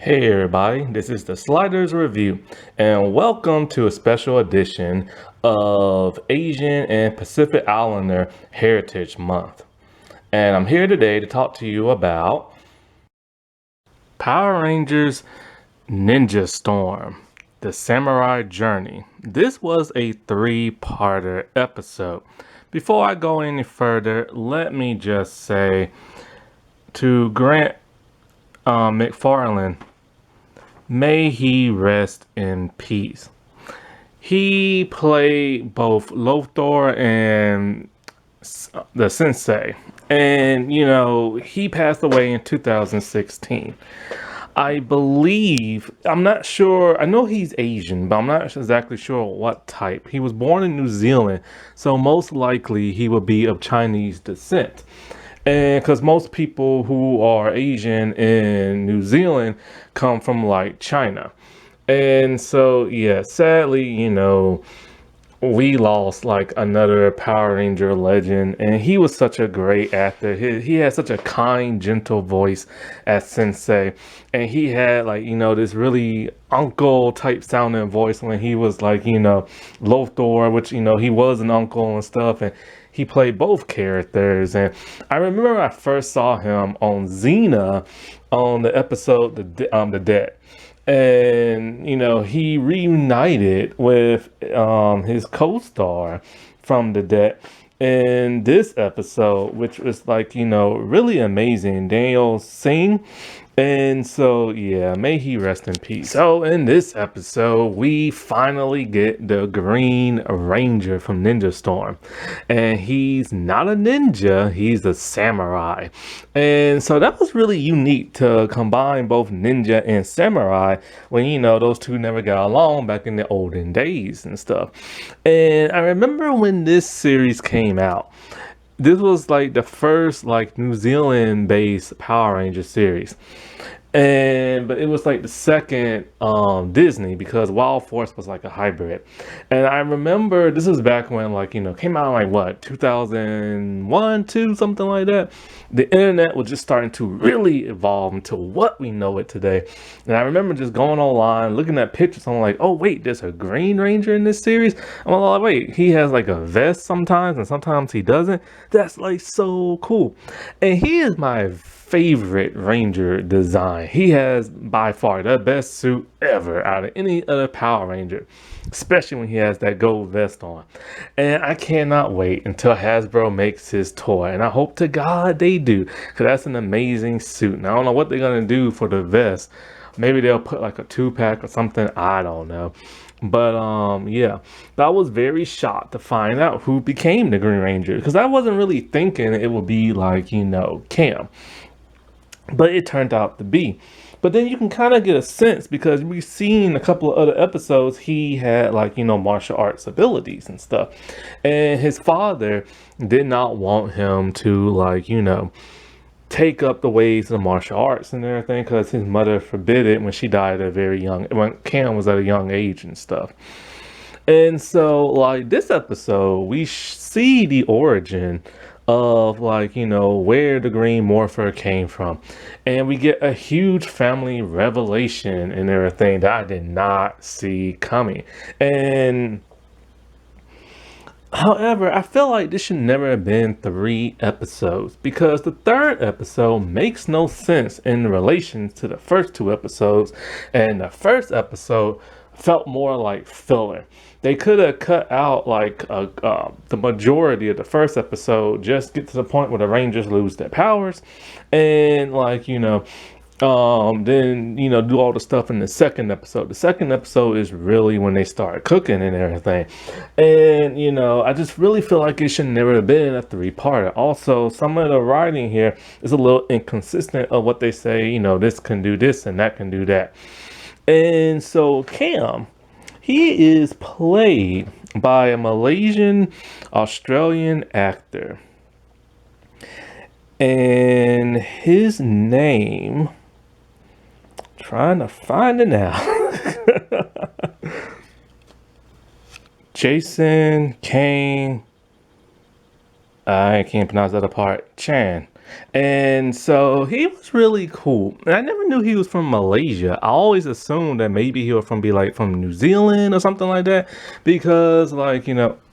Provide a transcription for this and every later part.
Hey everybody, this is the Sliders Review, and welcome to a special edition of Asian and Pacific Islander Heritage Month. And I'm here today to talk to you about Power Rangers Ninja Storm, The Samurai Journey. This was a three-parter episode. Before I go any further, let me just say to Grant McFarlane, may he rest in peace. He played both Lothar and the Sensei. And, he passed away in 2016. I believe, I'm not sure, I know he's Asian, but I'm not exactly sure what type. He was born in New Zealand, so most likely he would be of Chinese descent. And because most people who are Asian in New Zealand come from like China. And so, yeah, sadly, we lost like another Power Ranger legend, and he was such a great actor. He had such a kind, gentle voice as Sensei, and he had like this really uncle type sounding voice when he was like Lothar, which he was an uncle and stuff, and he played both characters. And I remember when I first saw him on Xena on the episode the Dead, and he reunited with his co-star from the dead in this episode, which was like really amazing, Daniel Singh. And so, yeah, may he rest in peace. So in this episode, we finally get the Green Ranger from Ninja Storm, and he's not a ninja, he's a samurai. And so that was really unique to combine both ninja and samurai when those two never got along back in the olden days and stuff. And I remember when this series came out, this was like the first like New Zealand based Power Ranger series. But it was like the second Disney, because Wild Force was like a hybrid. And I remember this was back when like came out like what, 2001, 2, something like that. The internet was just starting to really evolve into what we know it today. And I remember just going online looking at pictures. I'm like, oh wait, there's a Green Ranger in this series. I'm like, wait, he has like a vest sometimes and sometimes he doesn't. That's like so cool. And he is my favorite Ranger design. He has by far the best suit ever out of any other Power Ranger, especially when he has that gold vest on. And I cannot wait until Hasbro makes his toy, and I hope to God they do, because that's an amazing suit. And I don't know what they're gonna do for the vest. Maybe they'll put like a 2-pack or something, I don't know. But yeah, I was very shocked to find out who became the Green Ranger, because I wasn't really thinking it would be like Cam, but it turned out to be. But then you can kind of get a sense, because we've seen a couple of other episodes he had like martial arts abilities and stuff, and his father did not want him to like take up the ways of martial arts and everything, because his mother forbid it when she died at a very young, when Cam was at a young age and stuff. And so, like, this episode, we see the origin of, like, where the Green Morpher came from. And we get a huge family revelation and everything that I did not see coming. And however, I feel like this should never have been 3 episodes, because the third episode makes no sense in relation to the first 2 episodes, and the first episode felt more like filler. They could have cut out like the majority of the first episode, just get to the point where the Rangers lose their powers, and like then do all the stuff in the second episode. The second episode is really when they start cooking and everything. And I just really feel like it should never have been a 3-parter. Also, some of the writing here is a little inconsistent of what they say, this can do this and that can do that. And so Cam, he is played by a Malaysian Australian actor, and his name, trying to find it now, Jason Kane, I can't pronounce that apart, Chan. And so he was really cool. And I never knew he was from Malaysia. I always assumed that maybe he was from be like from New Zealand or something like that. Because like,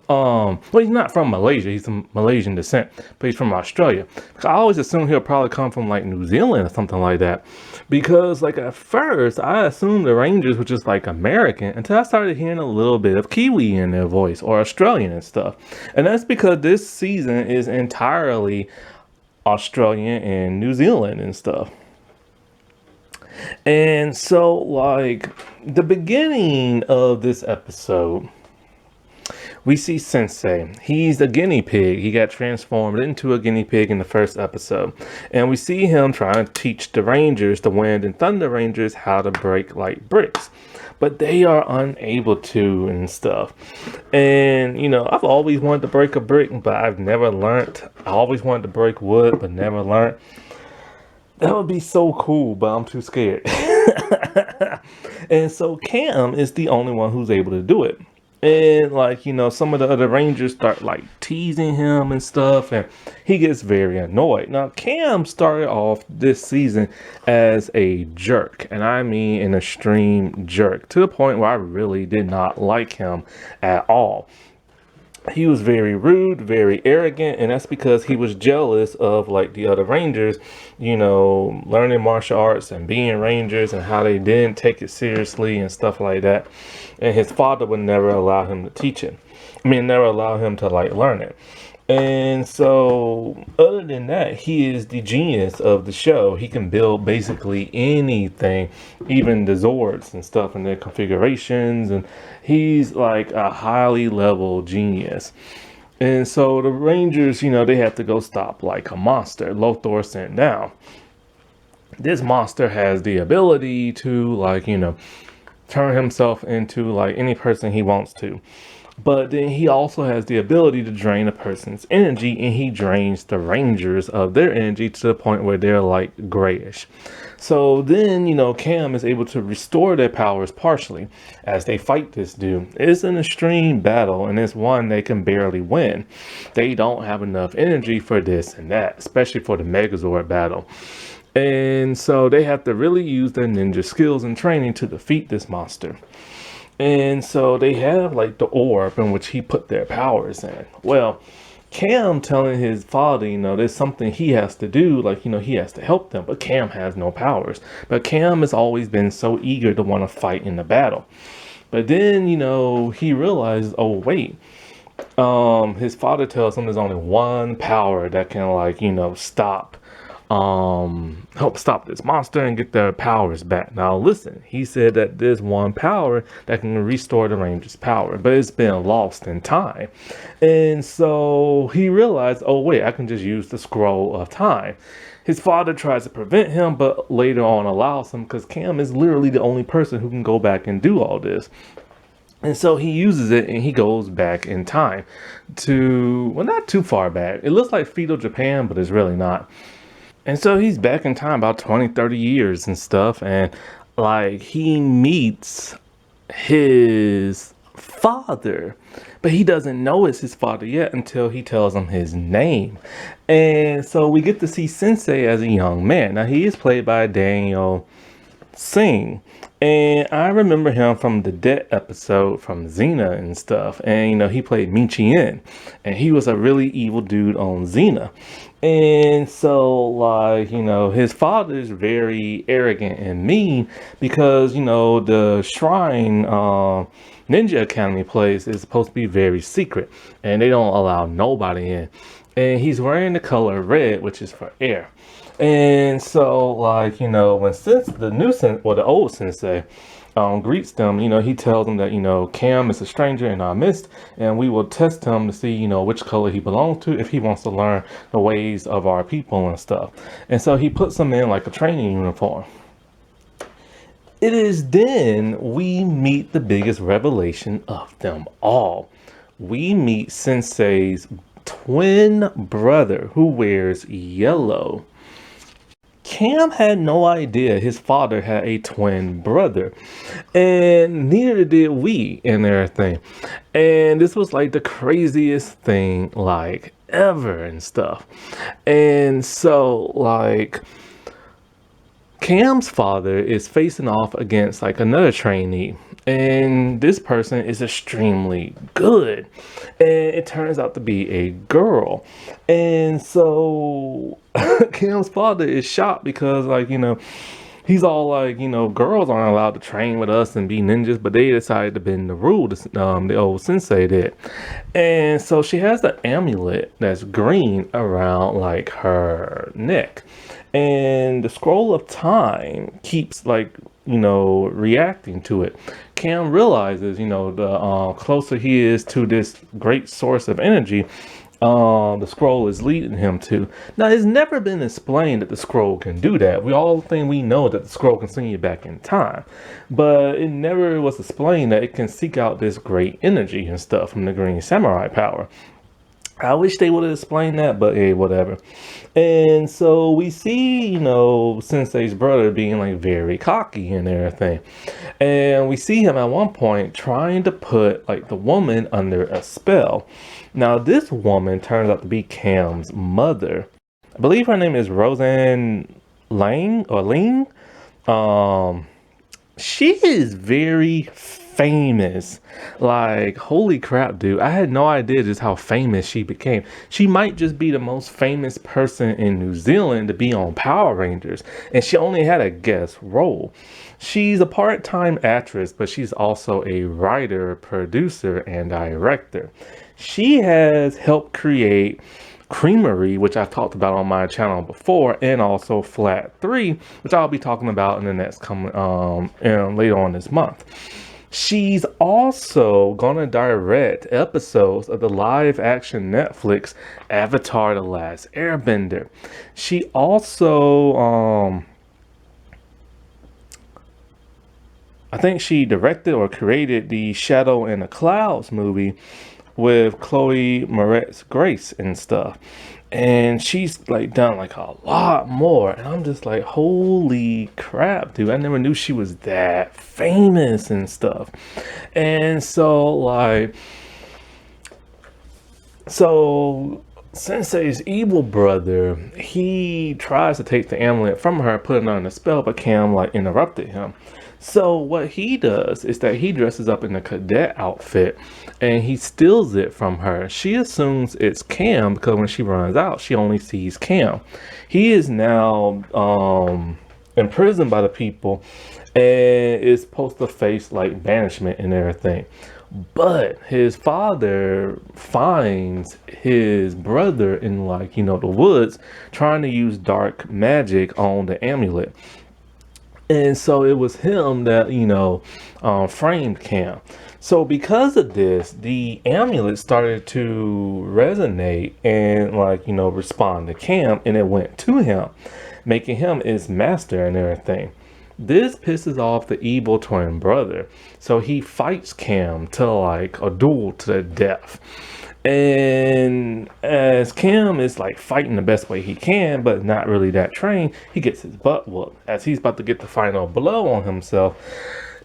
well he's not from Malaysia, he's from Malaysian descent, but he's from Australia. I always assumed he'll probably come from like New Zealand or something like that. Because like at first I assumed the Rangers were just like American until I started hearing a little bit of Kiwi in their voice or Australian and stuff. And that's because this season is entirely Australia and New Zealand and stuff. And so, like, the beginning of this episode, we see Sensei. He's a guinea pig. He got transformed into a guinea pig in the first episode. And we see him trying to teach the Rangers, the Wind and Thunder Rangers, how to break like bricks. But they are unable to and stuff. And, I've always wanted to break a brick, but I've never learned. I always wanted to break wood, but never learned. That would be so cool, but I'm too scared. And so Cam is the only one who's able to do it. And like, some of the other Rangers start like teasing him and stuff, and he gets very annoyed. Now, Cam started off this season as a jerk, and I mean an extreme jerk, to the point where I really did not like him at all. He was very rude, very arrogant, and that's because he was jealous of like the other Rangers, learning martial arts and being Rangers and how they didn't take it seriously and stuff like that. And his father would never allow him to teach it. I mean, never allow him to like learn it. And so, other than that, he is the genius of the show. He can build basically anything, even the Zords and stuff and their configurations. And he's like a highly level genius. And so the Rangers, they have to go stop like a monster Lothar sent down. This monster has the ability to like, turn himself into like any person he wants to. But then he also has the ability to drain a person's energy, and he drains the Rangers of their energy to the point where they're like grayish. So then, Cam is able to restore their powers partially as they fight this dude. It's an extreme battle, and it's one they can barely win. They don't have enough energy for this and that, especially for the Megazord battle. And so they have to really use their ninja skills and training to defeat this monster. And so they have like the orb in which he put their powers in. Well, Cam telling his father, there's something he has to do, like, he has to help them, but Cam has no powers. But Cam has always been so eager to want to fight in the battle. But then, he realizes, oh, wait, his father tells him there's only one power that can like, stop help stop this monster and get their powers back. Now listen, he said that there's one power that can restore the Ranger's power, but it's been lost in time. And so he realized, oh wait, I can just use the scroll of time. His father tries to prevent him, but later on allows him, because Cam is literally the only person who can go back and do all this. And so he uses it and he goes back in time to, well, not too far back. It looks like feudal Japan, but it's really not. And so he's back in time about 20, 30 years and stuff. And like he meets his father, but he doesn't know it's his father yet until he tells him his name. And so we get to see Sensei as a young man. Now he is played by Daniel Singh. And I remember him from the Debt episode from Xena and stuff. And, he played Michien. And he was a really evil dude on Xena. And so, like, his father is very arrogant and mean because, the Shrine Ninja Academy place is supposed to be very secret. And they don't allow nobody in. And he's wearing the color red, which is for air. And so, like, when the old sensei greets them, he tells them that, Cam is a stranger in our midst, and we will test him to see, which color he belongs to, if he wants to learn the ways of our people and stuff. And so he puts them in like a training uniform. It is then we meet the biggest revelation of them all. We meet Sensei's twin brother who wears yellow. Cam had no idea his father had a twin brother, and neither did we and everything. And this was like the craziest thing like ever and stuff. And so like Cam's father is facing off against like another trainee, and this person is extremely good, and it turns out to be a girl. And so Cam's father is shocked because, like, he's all like, girls aren't allowed to train with us and be ninjas, but they decided to bend the rule. The old sensei did. And so she has the amulet that's green around like her neck. And the scroll of time keeps like, reacting to it. Cam realizes, the closer he is to this great source of energy, the scroll is leading him to. Now, it's never been explained that the scroll can do that. We all think we know that the scroll can send you back in time, but it never was explained that it can seek out this great energy and stuff from the Green Samurai power. I wish they would have explained that, but hey, whatever. And so we see, Sensei's brother being like very cocky and everything. And we see him at one point trying to put like the woman under a spell. Now, this woman turns out to be Cam's mother. I believe her name is Roseanne Lang or Ling. She is very famous. Like, holy crap, dude. I had no idea just how famous she became. She might just be the most famous person in New Zealand to be on Power Rangers. And she only had a guest role. She's a part-time actress, but she's also a writer, producer, and director. She has helped create Creamery, which I've talked about on my channel before, and also Flat 3, which I'll be talking about in the next later on this month. She's also gonna direct episodes of the live action Netflix Avatar: The Last Airbender. She also I think she directed or created the Shadow in the Clouds movie with Chloe Moretz Grace and stuff. And she's like done like a lot more. And I'm just like, holy crap, dude. I never knew she was that famous and stuff. And so Sensei's evil brother, he tries to take the amulet from her, put it on a spell, but Cam like interrupted him. So what he does is that he dresses up in a cadet outfit and he steals it from her. She assumes it's Cam because when she runs out, she only sees Cam. He is now imprisoned by the people and is supposed to face like banishment and everything. But his father finds his brother in like, the woods trying to use dark magic on the amulet. And so it was him that, framed Cam. So because of this, the amulet started to resonate and respond to Cam, and it went to him, making him its master and everything. This pisses off the evil twin brother. So he fights Cam to like a duel to the death. And as Cam is like fighting the best way he can, but not really that trained, he gets his butt whooped. As he's about to get the final blow on himself,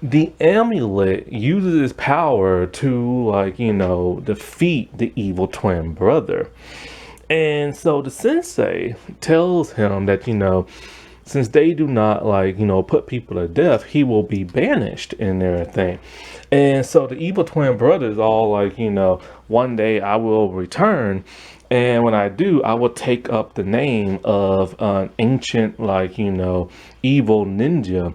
the amulet uses its power to defeat the evil twin brother. And so the sensei tells him that, since they do not put people to death, he will be banished and everything. And so the evil twin brother is all like, one day I will return. And when I do, I will take up the name of an ancient, evil ninja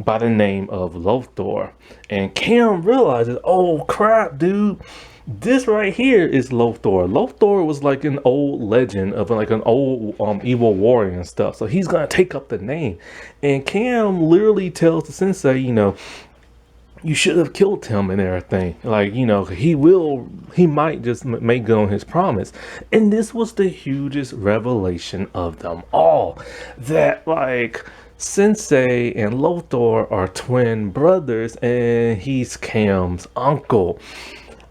by the name of Lothor. And Cam realizes, oh crap, dude. This right here is Lothor. Lothor was like an old legend of like an old evil warrior and stuff. So he's gonna take up the name. And Cam literally tells the sensei, you should have killed him and everything. He might just make good on his promise. And this was the hugest revelation of them all. That Sensei and Lothor are twin brothers and he's Cam's uncle.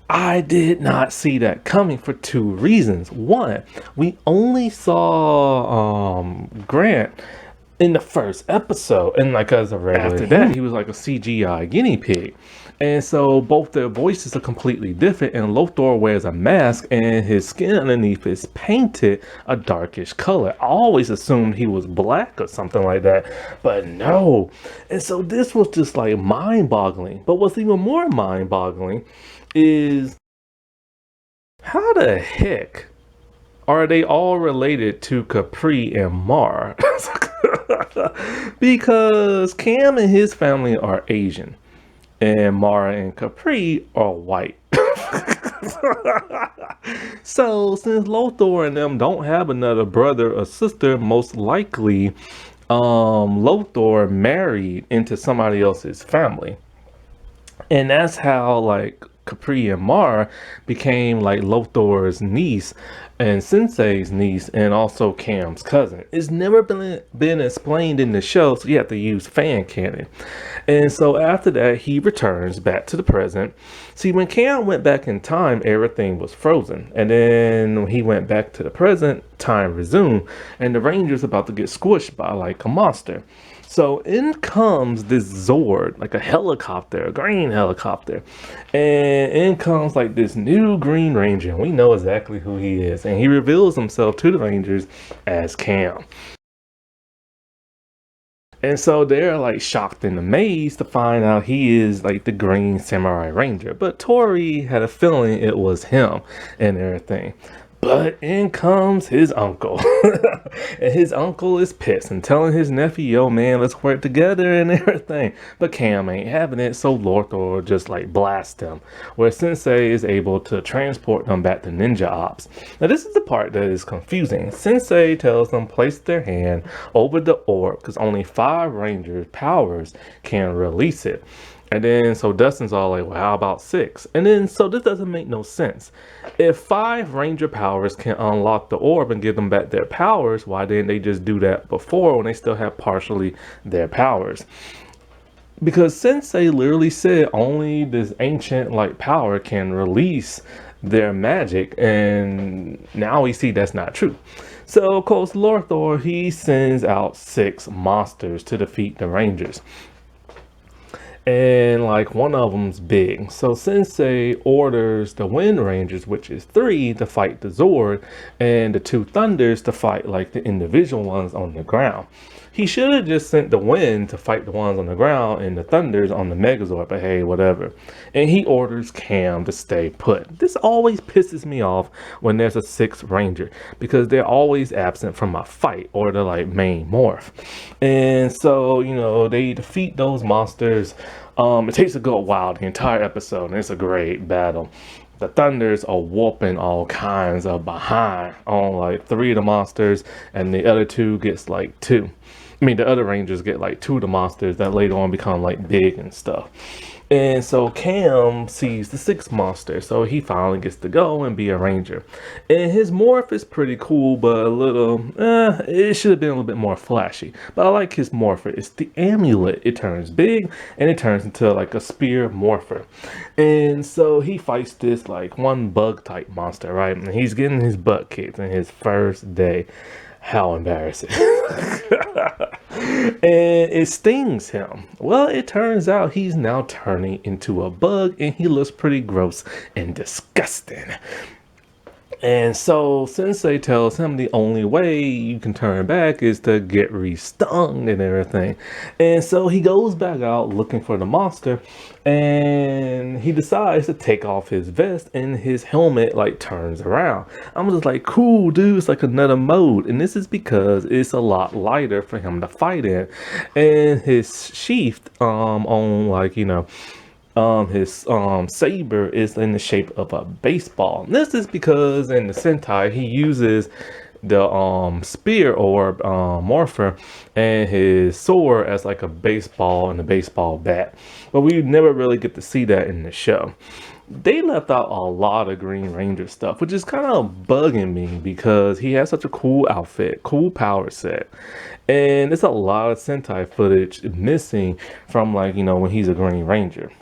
I did not see that coming for two reasons. One, we only saw Grant in the first episode. And like as a regular, after that, he was like a CGI guinea pig. And so both their voices are completely different, and Lothar wears a mask and his skin underneath is painted a darkish color. I always assumed he was black or something like that, but no. And so this was just like mind-boggling. But what's even more mind-boggling is how the heck are they all related to Capri and Mar? Because Cam and his family are Asian, and Mara and Capri are white. So since Lothar and them don't have another brother or sister, most likely Lothar married into somebody else's family. And that's how like Capri and Mar became like Lothar's niece and Sensei's niece and also Cam's cousin. It's never been explained in the show, so you have to use fan canon. And so after that, he returns back to the present. See, when Cam went back in time, everything was frozen. And then when he went back to the present, time resumed, and the Ranger's about to get squished by like a monster. So in comes this Zord, like a helicopter, a green helicopter. And in comes like this new Green Ranger. And we know exactly who he is. And he reveals himself to the Rangers as Cam. And so they're like shocked and amazed to find out he is like the Green Samurai Ranger. But Tori had a feeling it was him and everything. But in comes his uncle. And his uncle is pissed and telling his nephew, yo man, let's work together and everything. But Cam ain't having it, so Lothar just like blast him, where Sensei is able to transport them back to Ninja Ops. Now this is the part that is confusing. Sensei tells them place their hand over the orb because only 5 Rangers powers can release it. And then so Dustin's all like, well, how about 6? And then so this doesn't make no sense. If 5 Ranger powers can unlock the orb and give them back their powers, why didn't they just do that before when they still have partially their powers? Because Sensei literally said only this ancient like power can release their magic, and now we see that's not true. So of course Lothar, he sends out 6 monsters to defeat the Rangers. And like one of them's big. So Sensei orders the Wind Rangers, which is 3, to fight the Zord, and the 2 Thunders to fight like the individual ones on the ground. He should have just sent the Wind to fight the ones on the ground and the Thunders on the Megazord, but hey, whatever. And he orders Cam to stay put. This always pisses me off when there's a 6th Ranger, because they're always absent from a fight or the like main morph. And so, you know, they defeat those monsters. It takes a good while, the entire episode, and it's a great battle. The Thunders are whooping all kinds of behind on like 3 of the monsters, and the other 2 gets like 2. I mean, the other Rangers get like 2 of the monsters that later on become like big and stuff. And so Cam sees the 6th monster, so he finally gets to go and be a Ranger. And his morph is pretty cool, but a little, it should have been a little bit more flashy. But I like his morpher. It's the amulet. It turns big, and it turns into like a spear morpher. And so he fights this like one bug type monster, right? And he's getting his butt kicked in his first day. How embarrassing. And it stings him. Well, it turns out he's now turning into a bug, and he looks pretty gross and disgusting. And so Sensei tells him the only way you can turn back is to get re-stung and everything. And so he goes back out looking for the monster, and he decides to take off his vest, and his helmet like turns around. I'm just like, cool, dude, it's like another mode. And this is because it's a lot lighter for him to fight in. And his sheath on like, you know, his saber is in the shape of a baseball. And this is because in the Sentai he uses the spear orb morpher and his sword as like a baseball and a baseball bat, but we never really get to see that in the show. They left out a lot of Green Ranger stuff, which is kind of bugging me because he has such a cool outfit, cool power set, and there's a lot of Sentai footage missing from, like, you know, when he's a Green Ranger.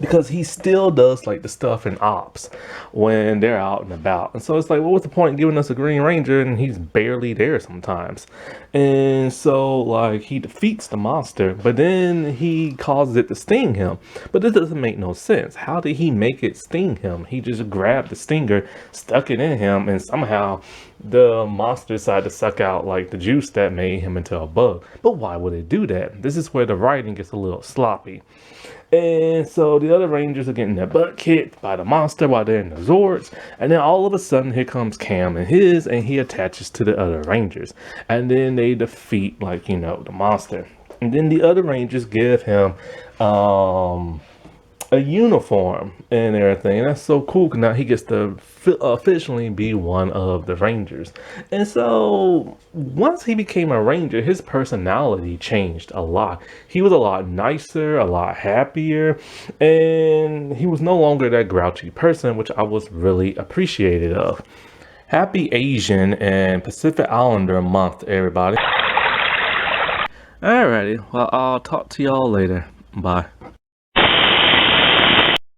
because he still does like the stuff in ops when they're out and about. And so it's like, well, what's the point in giving us a Green Ranger and he's barely there sometimes? And so like he defeats the monster, but then he causes it to sting him. But this doesn't make no sense. How did he make it sting him? He just grabbed the stinger, stuck it in him, and somehow the monster decided to suck out like the juice that made him into a bug. But why would it do that? This is where the writing gets a little sloppy. And so the other Rangers are getting their butt kicked by the monster while they're in the Zords. And then all of a sudden, here comes Cam and he attaches to the other Rangers. And then they defeat, like, you know, the monster. And then the other Rangers give him a uniform and everything. And that's so cool because now he gets to officially be one of the Rangers. And so once he became a Ranger, his personality changed a lot. He was a lot nicer, a lot happier, and he was no longer that grouchy person, which I was really appreciative of. Happy Asian and Pacific Islander month, everybody. Alrighty, well, I'll talk to y'all later. Bye.